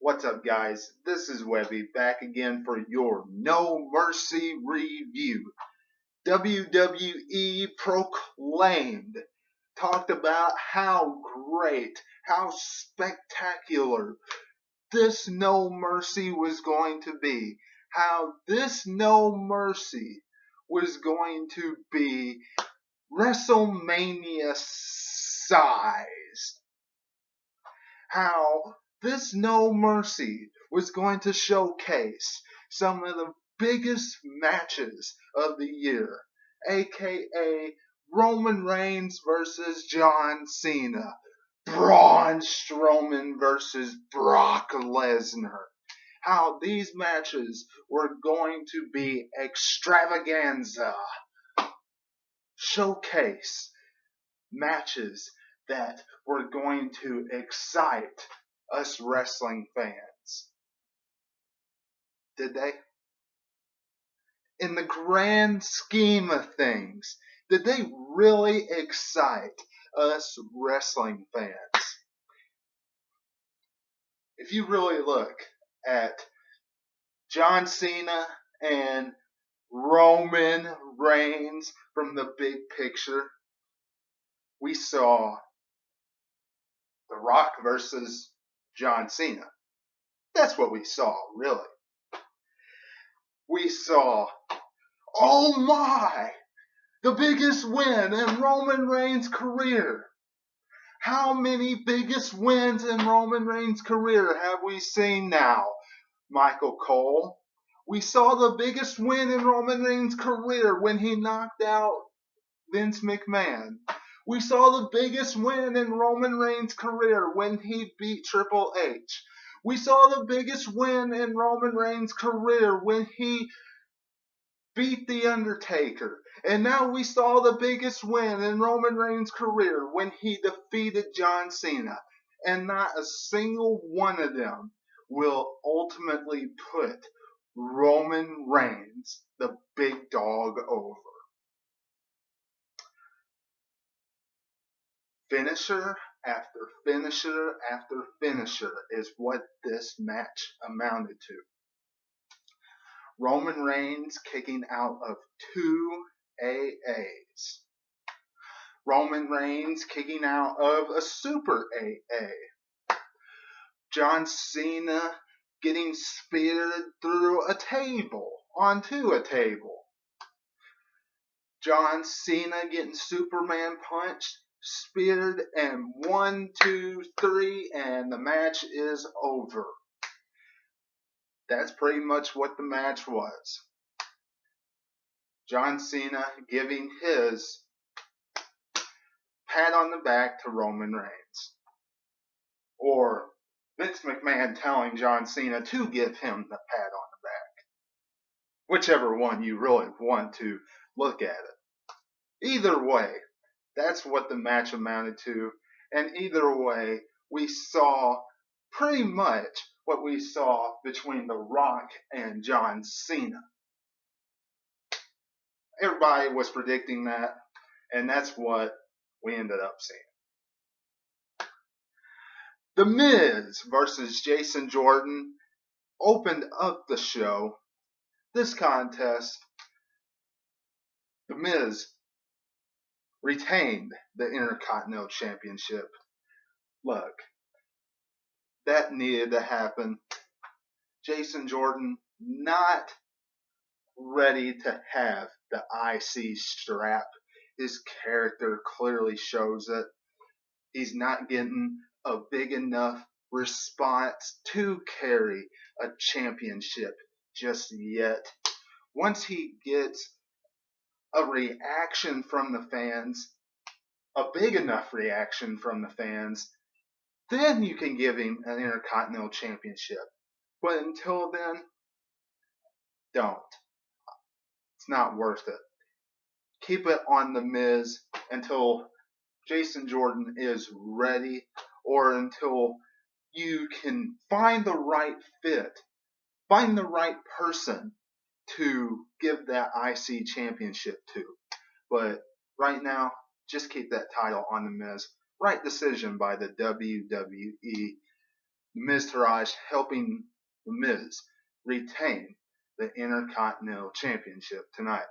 What's up, guys? This is Webby back again for your No Mercy review. WWE proclaimed, talked about how great, how spectacular this No Mercy was going to be. How this No Mercy was going to be WrestleMania sized. How this No Mercy was going to showcase some of the biggest matches of the year, aka Roman Reigns versus John Cena, Braun Strowman versus Brock Lesnar. How these matches were going to be extravaganza, showcase matches that were going to excite us wrestling fans. Did they? In the grand scheme of things, did they really excite us wrestling fans? If you really look at John Cena and Roman Reigns from the big picture, we saw The Rock versus John Cena. That's what we saw, really. We saw, oh my, the biggest win in Roman Reigns' career. How many biggest wins in Roman Reigns' career have we seen now, Michael Cole? We saw the biggest win in Roman Reigns' career when he knocked out Vince McMahon. We saw the biggest win in Roman Reigns' career when he beat Triple H. We saw the biggest win in Roman Reigns' career when he beat The Undertaker. And now we saw the biggest win in Roman Reigns' career when he defeated John Cena. And not a single one of them will ultimately put Roman Reigns, the big dog, over. Finisher after finisher after finisher is what this match amounted to. Roman Reigns kicking out of 2 AAs. Roman Reigns kicking out of a Super AA. John Cena getting speared through a table, onto a table. John Cena getting Superman punched, speared, and 1, 2, 3, and the match is over. That's pretty much what the match was. John Cena giving his pat on the back to Roman Reigns. Or Vince McMahon telling John Cena to give him the pat on the back. Whichever one you really want to look at it. Either way, that's what the match amounted to. And either way, we saw pretty much what we saw between The Rock and John Cena. Everybody was predicting that, and that's what we ended up seeing. The Miz versus Jason Jordan opened up the show. This contest, The Miz retained the Intercontinental Championship. Look, that needed to happen. Jason Jordan not ready to have the IC strap. His character clearly shows it. He's not getting a big enough response to carry a championship just yet. Once he gets a reaction from the fans, a big enough reaction from the fans, then you can give him an Intercontinental Championship. But until then, don't. It's not worth it. Keep it on The Miz until Jason Jordan is ready, or until you can find the right fit, find the right person to give that IC championship to. But right now, just keep that title on The Miz. Right decision by the WWE. Miztourage helping The Miz retain the Intercontinental Championship tonight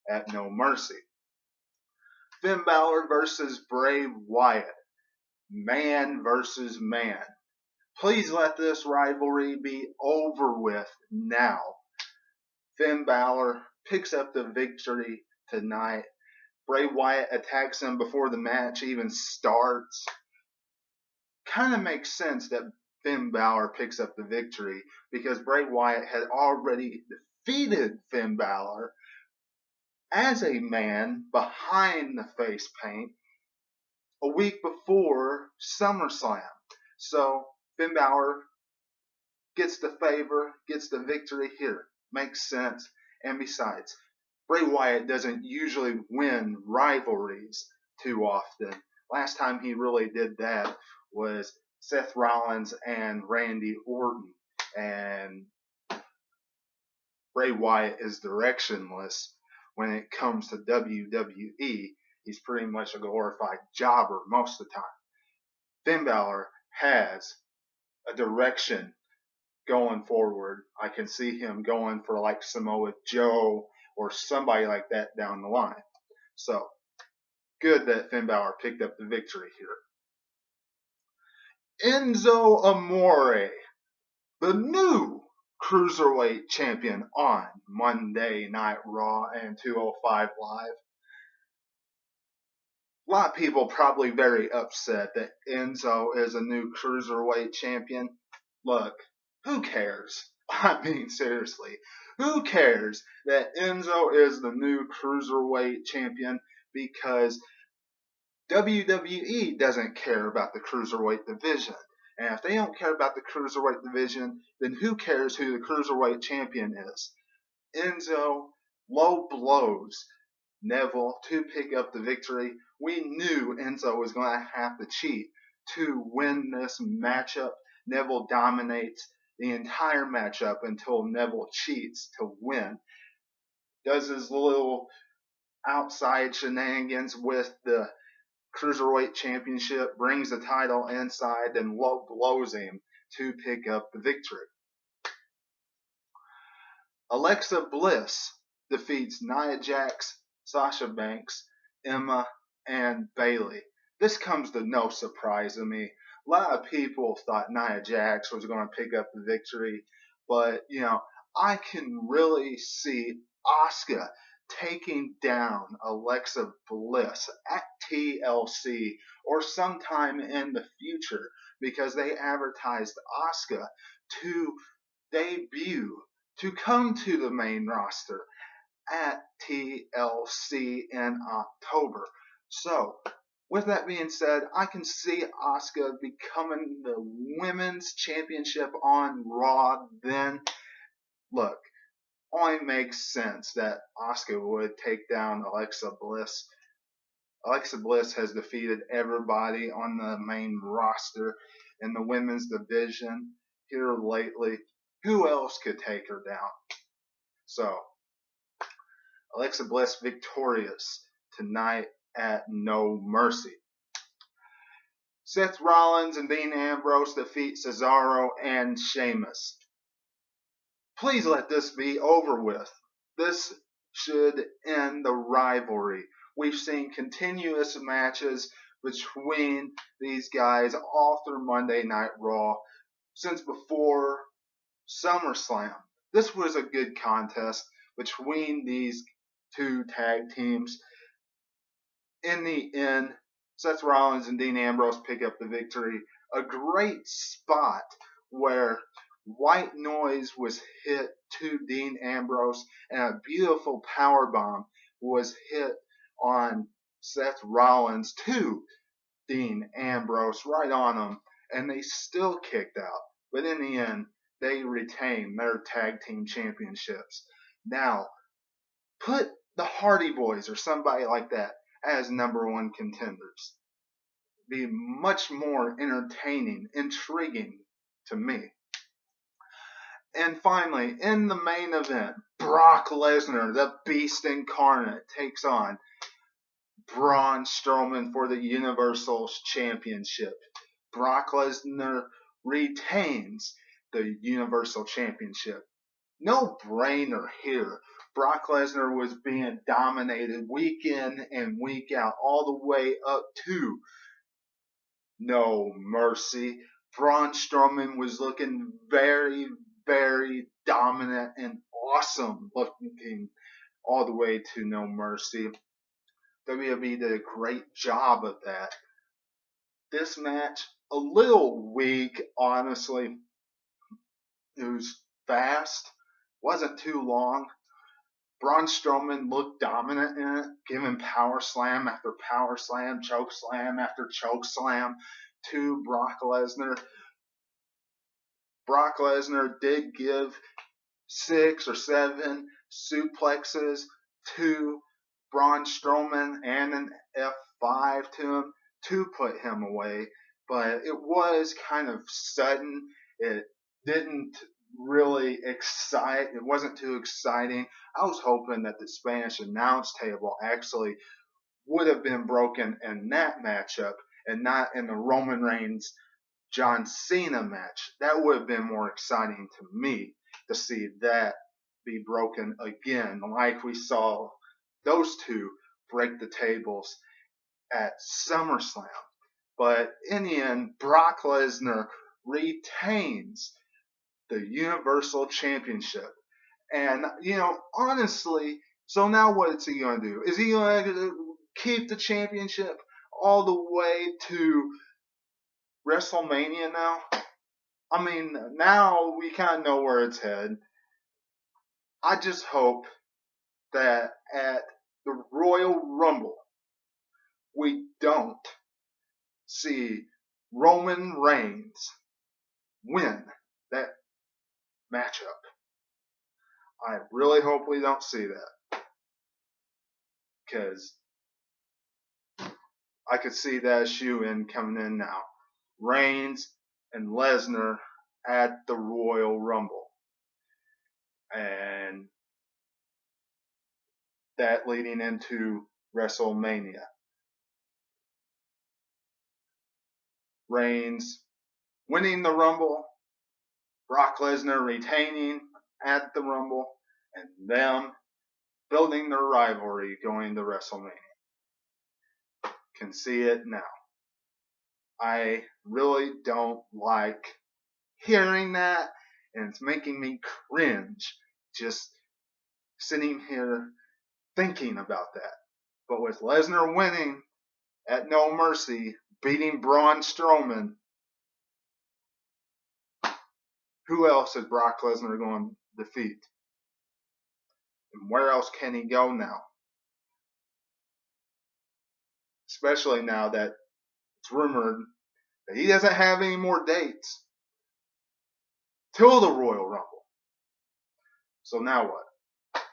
at No Mercy. Finn Balor versus Bray Wyatt. Man versus man. Please let this rivalry be over with now. Finn Balor picks up the victory tonight. Bray Wyatt attacks him before the match even starts. Kind of makes sense that Finn Balor picks up the victory because Bray Wyatt had already defeated Finn Balor as a man behind the face paint a week before SummerSlam. So Finn Balor gets the favor, gets the victory here. Makes sense. And besides, Bray Wyatt doesn't usually win rivalries too often. Last time he really did that was Seth Rollins and Randy Orton. And Bray Wyatt is directionless when it comes to WWE. He's pretty much a glorified jobber most of the time. Finn Balor has a direction going forward. I can see him going for like Samoa Joe or somebody like that down the line. So, good that Finn Balor picked up the victory here. Enzo Amore, the new Cruiserweight Champion on Monday Night Raw and 205 Live. A lot of people probably very upset that Enzo is a new Cruiserweight Champion. Look, who cares? I mean, seriously, who cares that Enzo is the new Cruiserweight Champion? Because WWE doesn't care about the Cruiserweight division. And if they don't care about the Cruiserweight division, then who cares who the Cruiserweight Champion is? Enzo low blows Neville to pick up the victory. We knew Enzo was going to have to cheat to win this matchup. Neville dominates the entire matchup until Neville cheats to win. Does his little outside shenanigans with the Cruiserweight Championship, brings the title inside, and low blows him to pick up the victory. Alexa Bliss defeats Nia Jax, Sasha Banks, Emma, and Bayley. This comes to no surprise to me. A lot of people thought Nia Jax was going to pick up the victory, but, I can really see Asuka taking down Alexa Bliss at TLC or sometime in the future because they advertised Asuka to debut, to come to the main roster at TLC in October. So, with that being said, I can see Asuka becoming the women's championship on Raw then. Look, only makes sense that Asuka would take down Alexa Bliss. Alexa Bliss has defeated everybody on the main roster in the women's division here lately. Who else could take her down? So, Alexa Bliss victorious tonight at No Mercy. Seth Rollins and Dean Ambrose defeat Cesaro and Sheamus. Please let this be over with. This should end the rivalry. We've seen continuous matches between these guys all through Monday Night Raw since before SummerSlam. This was a good contest between these two tag teams. In the end, Seth Rollins and Dean Ambrose pick up the victory. A great spot where White Noise was hit to Dean Ambrose and a beautiful powerbomb was hit on Seth Rollins to Dean Ambrose right on him, and they still kicked out. But in the end, they retain their tag team championships. Now, put the Hardy Boys or somebody like that as number one contenders. Be much more entertaining, intriguing to me. And finally, in the main event, Brock Lesnar, the Beast Incarnate, takes on Braun Strowman for the Universal Championship. Brock Lesnar retains the Universal Championship. No brainer here. Brock Lesnar was being dominated week in and week out, all the way up to No Mercy. Braun Strowman was looking very, very dominant and awesome looking all the way to No Mercy. WWE did a great job of that. This match, a little weak, honestly. It was fast, wasn't too long. Braun Strowman looked dominant in it, giving power slam after power slam, choke slam after choke slam to Brock Lesnar. Brock Lesnar did give 6 or 7 suplexes to Braun Strowman and an F5 to him to put him away, but it was kind of sudden. It didn't really excite. It wasn't too exciting. I was hoping that the Spanish announce table actually would have been broken in that matchup and not in the Roman Reigns John Cena match. That would have been more exciting to me to see that be broken again, like we saw those two break the tables at SummerSlam. But in the end, Brock Lesnar retains the Universal Championship. And, honestly, so now what's he going to do? Is he going to keep the championship all the way to WrestleMania now? I mean, now we kind of know where it's headed. I just hope that at the Royal Rumble, we don't see Roman Reigns win that matchup. I really hope we don't see that, because I could see that shoe-in coming in now. Reigns and Lesnar at the Royal Rumble. And that leading into WrestleMania. Reigns winning the Rumble, Brock Lesnar retaining at the Rumble, and them building their rivalry going to WrestleMania. Can see it now. I really don't like hearing that, and it's making me cringe just sitting here thinking about that. But with Lesnar winning at No Mercy, beating Braun Strowman, who else is Brock Lesnar going to defeat? And where else can he go now? Especially now that it's rumored that he doesn't have any more dates till the Royal Rumble. So now what?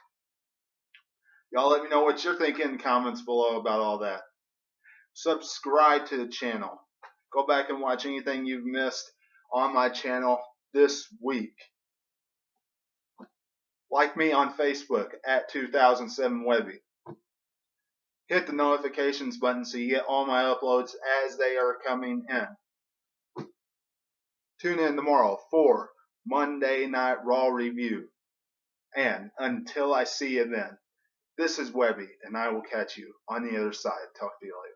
Y'all let me know what you're thinking in the comments below about all that. Subscribe to the channel. Go back and watch anything you've missed on my channel this week. Like me on Facebook at 2007 Webby. Hit the notifications button so you get all my uploads as they are coming in. Tune in tomorrow for Monday Night Raw review. And until I see you then, this is Webby, and I will catch you on the other side. Talk to you later.